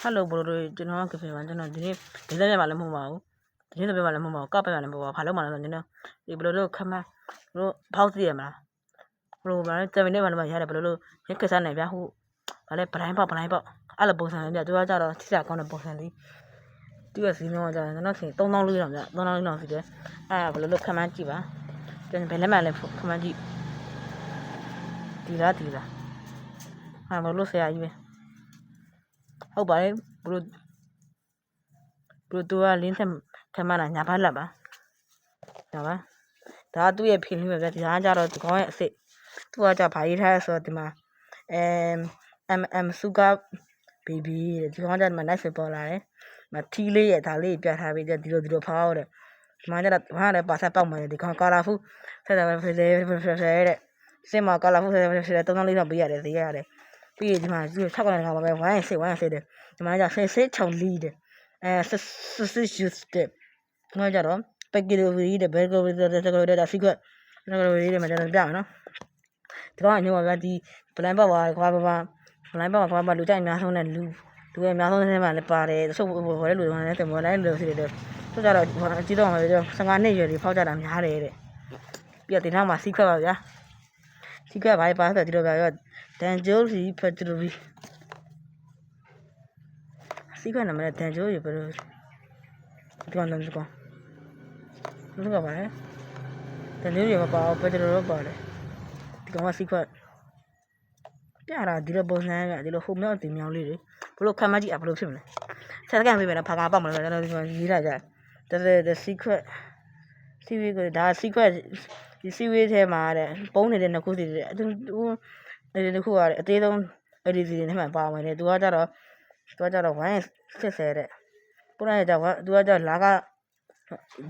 Hello ဘလိုကျွန်တော်ကဖေပါကျွန်တော်ဒီနေ့ဒီနေ့မှလည်းမဟုတ်ပါဘူးဒီနေ့လည်းမဟုတ်ပါဘူးကပ်ပဲလည်းမဟုတ်ပါဘူးဘာလို့မှလဲဆိုတော့ကျွန်တော်ဒီဘလိုလို့ခမတို့ဖောက်သိရမလားဘလိုပါလဲ7မိနစ်မှလည်းရတယ်ဘလိုလို့ရက်ခက်စားနိုင်ဗျာဟုတ်ဘာလဲဗလိုင်းပေါက်အဲ့လိုပုံစံပြသူကကြတော့ထိစားကောင်းတဲ့ပုံစံလေးသူကစီမျိုးကကြတော့ကျွန်တော်စီ3000လေးတော့ဗျ3000လေးတော့စီတယ်အဲ့ဘလိုလို့ခမန်းကြည့်ပါကျွန်တော်ဘယ်လက်မှလည်းခမန်းကြည့်ဒီလားအဲ့ဘလိုဆရာကြီးပဲဟုတ်ပါတယ်ဘလို့သူကလင်းထမလာညာဘက်လက်ပါညာပါဒါသူ့ရဲ့ဖင်လေးပဲဗျဒီဟာကြတော့ဒီကောင်းရဲ့အစ်စ်သူကကြဘာရေးထားလဲဆိုတော့ဒီမှာMM Sugar Baby တဲ့ဒီကောင်းကြမှာ nice ပေါ်လာတယ်မထီးလေးရဲ့ဒါလေးပြထားပြီးဒီလိုဖောက်တဲ့ဒီမှာကြတော့ဘာလဲပါဆက်ပေါက်မယ်ဒီကောင်းကာလာဖူးဆက်တယ်ဖဲတဲ့စင်မကာလာဖူးဆက်3000လေးတော့ပေးရတယ်ဈေးရတယ်ပြီးရင်ဒီမှာ6ခါပါပဲဝိုင်းစစ်တယ်ဒီမှာကျဆစ်ချောင်းလီတယ်စစ်ယူစ်တယ်ငါကြတော့ပက်ကီလိုဝီတဲ့ဘယ်ကိုဝီတဲ့စီကွက်ဝီတဲ့မှာကျွန်တော်ပြမယ်နော်ဒီကောင်ညို့ကဒီဘလိုင်းပေါက်ပါခွာပါဘလိုင်းပေါက်ခွာပါလူကြိုက်အများဆုံးနဲ့လူရဲ့အများဆုံးထဲမှာလည်းပါတယ်တချို့ဘောလဲလူတွေလည်းတယ်မော်လိုက်လို့စီတယ်သူကြတော့အကြီးတော့မှာ15နှစ်ရွယ်တွေဖောက်ကြတာများတယ်တဲ့ပြီးတော့ဒီနောက်မှာစီကွက်ပါဗျာစီကွက်ပါဆိုတော့ဒီလိုပြတော့ဒန်ဂျိုလီဖက်ထရီစီကွက်နာမည်ဒန်ဂျိုလီဘယ်လိုဒီကောင်ကပါလေဒန်ဂျိုလီမပါဘူးဖက်ထရီတော့ပါတယ်ဒီကောင်ကစီကွက်ပြတာဒီလိုပုံစံကဒီလိုဟိုမြောက်တင်မြောက်လေးတွေဘလို့ခံမကြည့်ဘလို့ဖြစ်မလဲဆက်ကန်ပေးမယ်နော်ဖာကာပေါက်မလို့ကျွန်တော်ဒီမှာရေးလာကြthe secret စီဝေးကဒါစီကွက်ဒီစီဝေးထဲမှာတဲ့ပုံနေတဲ့နှစ်ခုစီတဲ့သူတစ်ခုကလည်းအသေးဆုံးအဲ့ဒီစီတွေထဲမှာပါဝင်တယ်သူကကြတော့ဝိုင်း60တဲ့ပုံရကြသူကကြလာက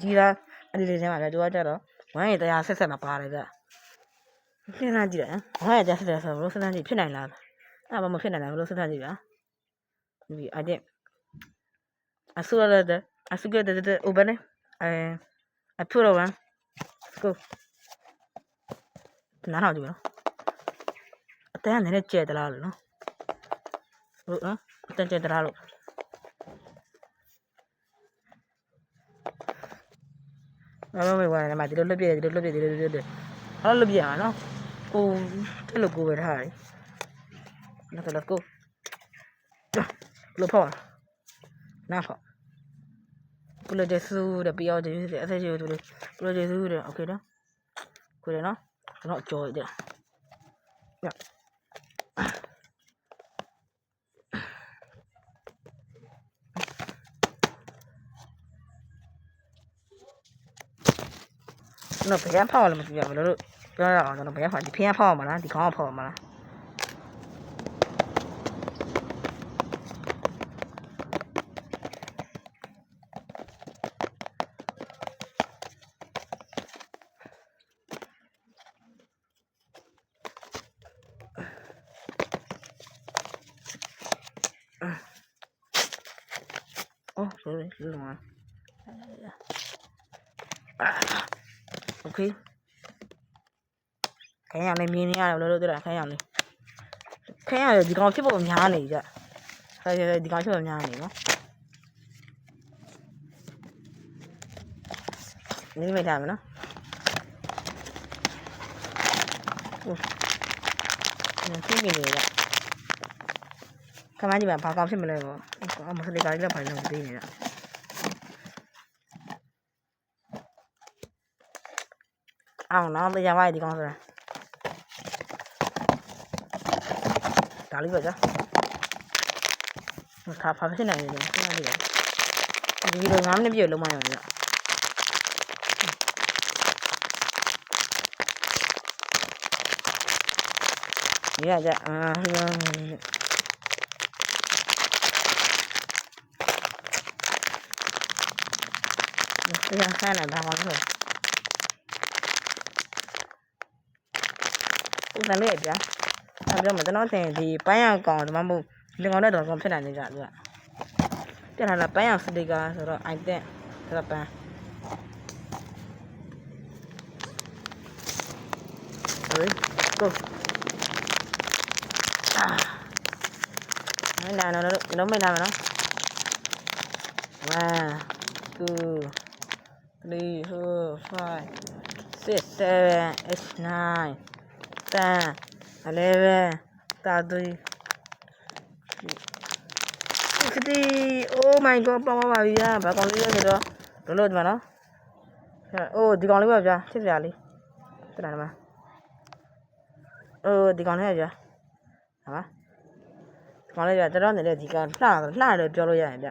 ကြီးလားအဲ့ဒီထဲမှာလည်းသူကကြတော့ဝိုင်း170မှာပါတယ်ဗျစဉ်းစားကြည့်တယ်ဝိုင်း170ဆိုတော့ဘလို့စဉ်းစားကြည့်ဖြစ်နိုင်လားအဲ့ဘာမဖြစ်နိုင်လားဘလို့စဉ်းစားကြည့်ဗျာဒီအကျင့်အဆူရတဲ့အဆူကတဲ့ဥပနေအဖူရောကိုနားထောင်ကြည့်နော်အတန်းကလည်းကျဲတလားလို့နော်ဟုတ်နော်အတန်းကျဲတလားလို့မဝိုင်းနေမှာဒီလိုလွတ်ပြအဲ့လိုလွတ်ပြရအောင်နော်ကိုအဲ့လိုကိုပဲထားတယ်let's go လို့ဖောက်နားဖောက်ပလိုဂျေဆူတဲ့ပြောတယ်အဆက်ရှိလို့ပလိုဂျေဆူတဲ့โอเคနော်ကိုရနော်ကျွန်တော်ကြော်ရတယ်ညနော်ဘယ်ဖောက်လဲမသိဘူးဘယ်လိုပြောရအောင်ကျွန်တော်ဘယ်ဖောက်ဒီဖျက်ဖောက်မှာလားဒီခေါင်းဖောက်မှာလားOh, sorry, this one. Okay. ခိုင်းရမယ်မြင်နေရတယ်ဘယ်လိုလုပ်ကြတာခိုင်းရမယ်ခိုင်းရတယ်ဒီကောင်ဖြစ်ဖို့များနေကြခိုင်းရတယ်ဒီကောင်ဖြစ်ဖို့များနေနော်နေမိထားမယ်နော်ဖြစ်နေကြခမကြီးဘာကောင်ဖြစ်မလဲပေါ့အမစလေးကလေးလည်းဖိုင်လုံးပေးနေတာအောင်နော်တရားပါဒီကောင်ဆိုတာဒါလေးပဲကြာခါဖာဖြစ်နေတယ်စဉ်းစားကြည့်ဒီဗီဒီယို9မိနစ်ပြည့်လုံးမရဘူးညရကြတရားဆန်းနေတာဘာလို့ဦးစံလေးပြအဲ့တော့မကျွန်တော်တင်ဒီပန်းရကောင်ဒီမှာမဟုတ်လင်ကောင်နဲ့တော့ကောင်ဖြစ်နိုင်နေကြသူကပြန်လာပန်းရစတိကာဆိုတော့ I think ဆိုတော့ပန်းဟေး go လာနော်လုံးမိတ်လာမယ်နော်1 2 3 4 5 6 7 8 9 10 11 13 60 oh my god ပေါင်းပါပြီဗျာဘာကောင်လေးလဲဆိုတော့လို့ဒီမှာနော်အိုးဒီကောင်လေးပါဗျာချစ်စရာလေးတက်လာမှာအိုးဒီကောင်လေးပါဗျာဟာဒီကောင်လေးဗျာတော်တော်နေတဲ့ဒီကောင်လှတယ်ပြောလို့ရရင်ဗျ